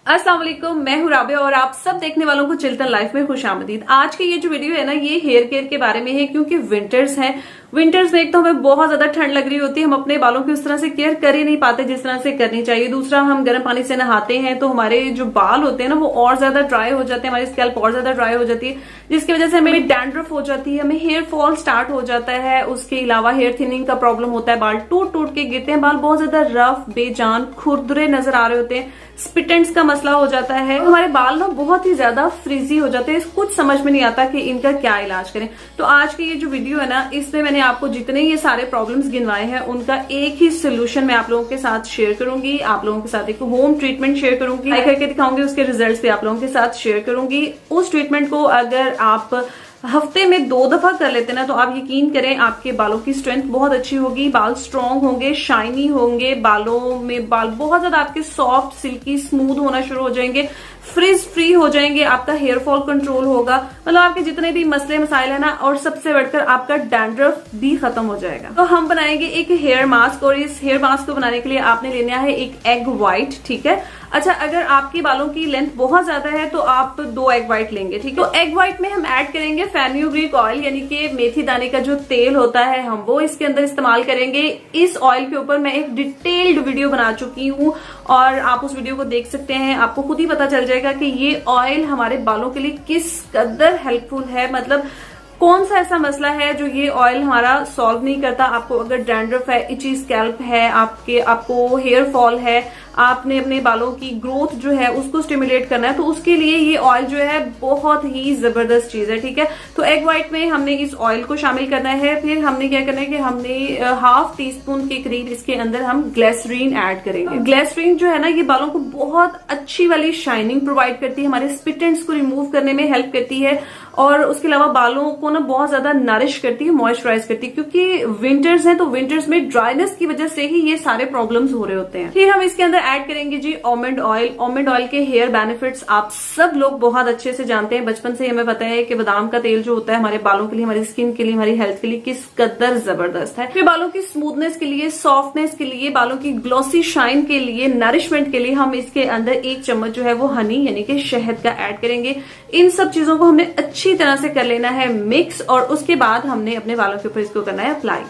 अस्सलाम वालेकुम, मैं हूं राबिया और आप सब देखने वालों को चिल्टन लाइफ में खुशामदीद। आज की ये जो वीडियो है ना, ये हेयर केयर के बारे में है क्योंकि विंटर्स हैं। विंटर्स में एक तो हमें बहुत ज्यादा ठंड लग रही होती है, हम अपने बालों की उस तरह से केयर कर ही नहीं पाते जिस तरह से करनी चाहिए। दूसरा, हम गर्म पानी से नहाते हैं तो हमारे जो बाल होते हैं ना वो और ज्यादा ड्राई हो जाते हैं, हमारी स्कैल्प और ज्यादा ड्राई हो जाती है, जिसकी वजह से हमें डैंड्रफ हो जाती है, हमें हेयर फॉल स्टार्ट हो जाता है। उसके अलावा हेयर थिनिंग का प्रॉब्लम होता है, बाल टूट टूट के गिरते हैं, बाल बहुत ज्यादा रफ बेजान खुरदुरे नजर आ रहे होते हैं, स्पिटेंट्स का मसला हो जाता है, हमारे बाल ना बहुत ही ज्यादा फ्रीजी हो जाते हैं। कुछ समझ में नहीं आता कि इनका क्या इलाज करें। तो आज की ये जो वीडियो है ना, इसमें मैंने आपको जितने ये सारे प्रॉब्लम्स गिनवाए हैं उनका एक ही सोल्यूशन मैं आप लोगों के साथ शेयर करूंगी। आप लोगों के साथ एक होम ट्रीटमेंट शेयर करूंगी, ट्राई करके दिखाऊंगी, उसके रिजल्ट्स भी आप लोगों के साथ शेयर करूंगी। उस ट्रीटमेंट को अगर आप हफ्ते में 2 दफा कर लेते ना तो आप यकीन करें आपके बालों की स्ट्रेंथ बहुत अच्छी होगी, बाल स्ट्रांग होंगे, शाइनी होंगे, बालों में बाल बहुत ज्यादा आपके सॉफ्ट सिल्की स्मूथ होना शुरू हो जाएंगे, फ्रिज फ्री हो जाएंगे, आपका हेयर फॉल कंट्रोल होगा, मतलब आपके जितने भी मसले मसाइल है ना, और सबसे बढ़कर आपका डैंड्रफ भी खत्म हो जाएगा। तो हम बनाएंगे एक हेयर मास्क और इस हेयर मास्क को बनाने के लिए आपने लेना है एक एग व्हाइट, ठीक है। अच्छा, अगर आपके बालों की लेंथ बहुत ज्यादा है तो आप 2 एग व्हाइट लेंगे, ठीक है। तो एग व्हाइट में हम ऐड करेंगे फेनुग्रीक ऑयल, यानी कि मेथी दाने का जो तेल होता है हम वो इसके अंदर इस्तेमाल करेंगे। इस ऑयल के ऊपर मैं एक डिटेल्ड वीडियो बना चुकी हूँ और आप उस वीडियो को देख सकते हैं, आपको खुद ही पता चल जाएगा कि ये ऑयल हमारे बालों के लिए किस कदर हेल्पफुल है। मतलब कौन सा ऐसा मसला है जो ये ऑयल हमारा सॉल्व नहीं करता। आपको अगर डैंड्रफ है, इची स्कैल्प है, आपको हेयर फॉल है, आपने अपने बालों की ग्रोथ जो है उसको स्टिमुलेट करना है, तो उसके लिए ये ऑयल जो है बहुत ही जबरदस्त चीज है, ठीक है। तो एग व्हाइट में हमने इस ऑयल को शामिल करना है। फिर हमने क्या करना है कि हमने ½ टीस्पून के करीब इसके अंदर हम ग्लिसरीन ऐड करेंगे। ग्लिसरीन जो है ना, ये बालों को बहुत अच्छी वाली शाइनिंग प्रोवाइड करती है, हमारे स्पिटेंट्स को रिमूव करने में हेल्प करती है और उसके अलावा बालों को ना बहुत ज्यादा नरिश करती है, मॉइस्चराइज करती है, क्योंकि विंटर्स है तो विंटर्स में ड्राइनेस की वजह से ही ये सारे प्रॉब्लम्स हो रहे होते हैं। फिर हम इसके अंदर ऐड करेंगे जी आलमंड ऑयल। आलमंड ऑयल के हेयर बेनिफिट्स आप सब लोग बहुत अच्छे से जानते हैं, बचपन से हमें पता है कि बादाम का तेल जो होता है हमारे बालों के लिए, हमारी स्किन के लिए, हमारी हेल्थ के लिए किस कदर जबरदस्त है। फिर बालों की स्मूथनेस के लिए, सॉफ्टनेस के लिए, बालों की ग्लॉसी शाइन के लिए, नरिशमेंट के लिए हम इसके अंदर 1 चम्मच जो है वो हनी यानी कि शहद का ऐड करेंगे। इन सब चीजों को हमने अच्छी तरह से कर लेना है मिक्स और उसके बाद हमने अपने बालों के ऊपर इसको करना है अप्लाई।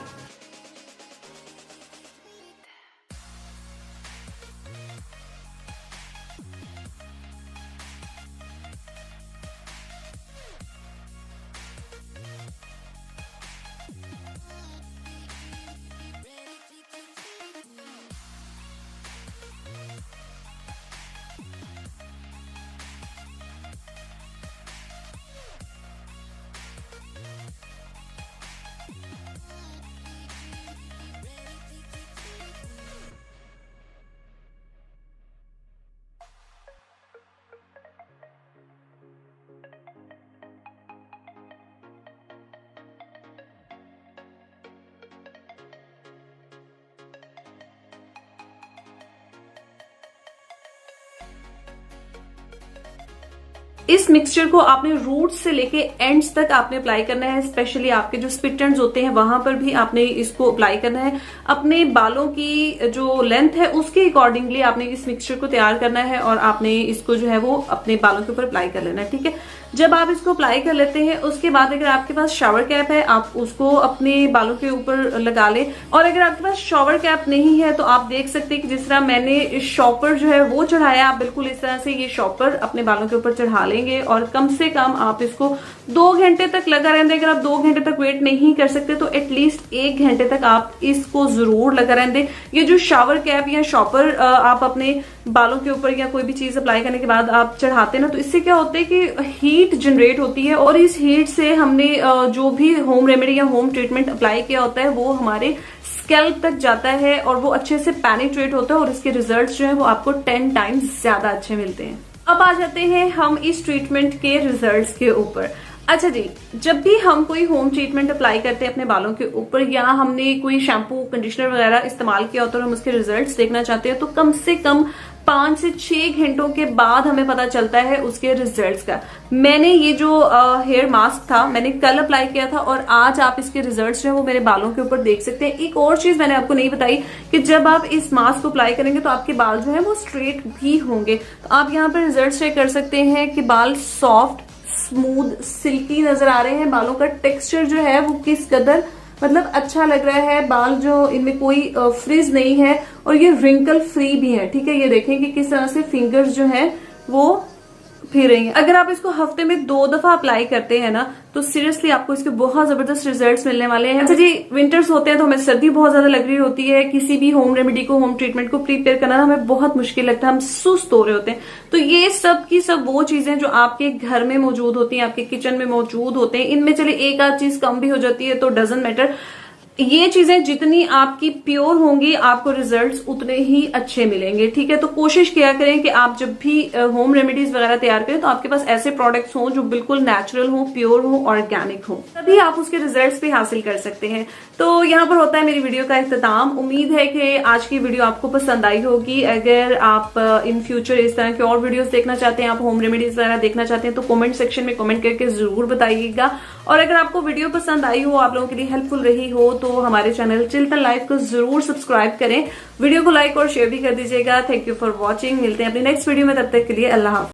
इस मिक्सचर को आपने रूट से लेके एंड्स तक आपने अप्लाई करना है। स्पेशली आपके जो स्पिट एंड्स होते हैं वहां पर भी आपने इसको अप्लाई करना है। अपने बालों की जो लेंथ है उसके अकॉर्डिंगली आपने इस मिक्सचर को तैयार करना है और आपने इसको जो है वो अपने बालों के ऊपर अप्लाई कर लेना है, ठीक है। जब आप इसको अप्लाई कर लेते हैं उसके बाद अगर आपके पास शावर कैप है आप उसको अपने बालों के ऊपर लगा ले, और अगर आपके पास शावर कैप नहीं है तो आप देख सकते हैं कि जिस तरह मैंने शॉपर जो है वो चढ़ाया, आप बिल्कुल इस तरह से ये शॉपर अपने बालों के ऊपर चढ़ा लेंगे और कम से कम आप इसको 2 घंटे तक लगा रहने। अगर आप 2 घंटे तक वेट नहीं कर सकते तो एटलीस्ट 1 घंटे तक आप इसको जरूर लगा रहने। ये जो शावर कैप या शॉपर आप अपने बालों के ऊपर या कोई भी चीज अप्लाई करने के बाद आप चढ़ाते हैं ना, तो इससे क्या होता है कि हीट जनरेट होती है और इस हीट से हमने जो भी होम रेमेडी या होम ट्रीटमेंट अप्लाई किया होता है वो हमारे स्कैल्प तक जाता है और वो अच्छे से पेनिट्रेट होता है और इसके रिजल्ट्स जो है वो आपको 10 टाइम्स ज्यादा अच्छे मिलते हैं। अब आ जाते हैं हम इस ट्रीटमेंट के रिजल्ट्स के ऊपर। अच्छा जी, जब भी हम कोई होम ट्रीटमेंट अप्लाई करते हैं अपने बालों के ऊपर या हमने कोई शैम्पू कंडीशनर वगैरह इस्तेमाल किया होता है और हम उसके रिजल्ट्स देखना चाहते हैं तो कम से कम 5 से 6 घंटों के बाद हमें पता चलता है उसके रिजल्ट्स का। मैंने ये जो हेयर मास्क था मैंने कल अप्लाई किया था और आज आप इसके रिजल्ट्स जो है वो मेरे बालों के ऊपर देख सकते हैं। एक और चीज मैंने आपको नहीं बताई कि जब आप इस मास्क को अप्लाई करेंगे तो आपके बाल जो है वो स्ट्रेट भी होंगे। तो आप यहाँ पर रिजल्ट चेक कर सकते हैं कि बाल सॉफ्ट, स्मूथ, सिल्की नजर आ रहे हैं। बालों का टेक्सचर जो है वो किस कदर मतलब अच्छा लग रहा है। बाल जो इनमें कोई फ्रिज नहीं है और ये रिंकल फ्री भी है। ठीक है, ये देखें कि किस तरह से फिंगर्स जो है वो फिर रही हैं। अगर आप इसको हफ्ते में 2 दफा अप्लाई करते हैं ना तो सीरियसली आपको इसके बहुत जबरदस्त रिजल्ट्स मिलने वाले हैं। अच्छा जी, विंटर्स होते हैं तो हमें सर्दी बहुत ज्यादा लग रही होती है। किसी भी होम रेमेडी को, होम ट्रीटमेंट को प्रिपेयर करना हमें बहुत मुश्किल लगता है, हम सुस्त हो रहे होते हैं। तो ये सब की सब वो चीजें जो आपके घर में मौजूद होती हैं, आपके किचन में मौजूद होते हैं, इनमें चले एक आध चीज कम भी हो जाती है तो डजंट मैटर। ये चीजें जितनी आपकी प्योर होंगी आपको रिजल्ट्स उतने ही अच्छे मिलेंगे। ठीक है, तो कोशिश किया करें कि आप जब भी होम रेमेडीज वगैरह तैयार करें तो आपके पास ऐसे प्रोडक्ट्स हों जो बिल्कुल नेचुरल हो, प्योर हो, ऑर्गेनिक हो, तभी आप उसके रिजल्ट्स भी हासिल कर सकते हैं। तो यहाँ पर होता है मेरी वीडियो का इख्तिताम। उम्मीद है कि आज की वीडियो आपको पसंद आई होगी। अगर आप इन फ्यूचर इस तरह के और वीडियोस देखना चाहते हैं, आप होम रेमेडीज वगैरह देखना चाहते हैं तो कमेंट सेक्शन में कमेंट करके जरूर बताइएगा। और अगर आपको वीडियो पसंद आई हो, आप लोगों के लिए हेल्पफुल रही हो तो हमारे चैनल चिल्तन लाइफ को जरूर सब्सक्राइब करें। वीडियो को लाइक और शेयर भी कर दीजिएगा। Thank you for watching. मिलते हैं अपनी नेक्स्ट वीडियो में, तब तक के लिए अल्लाह हाफ़िज़।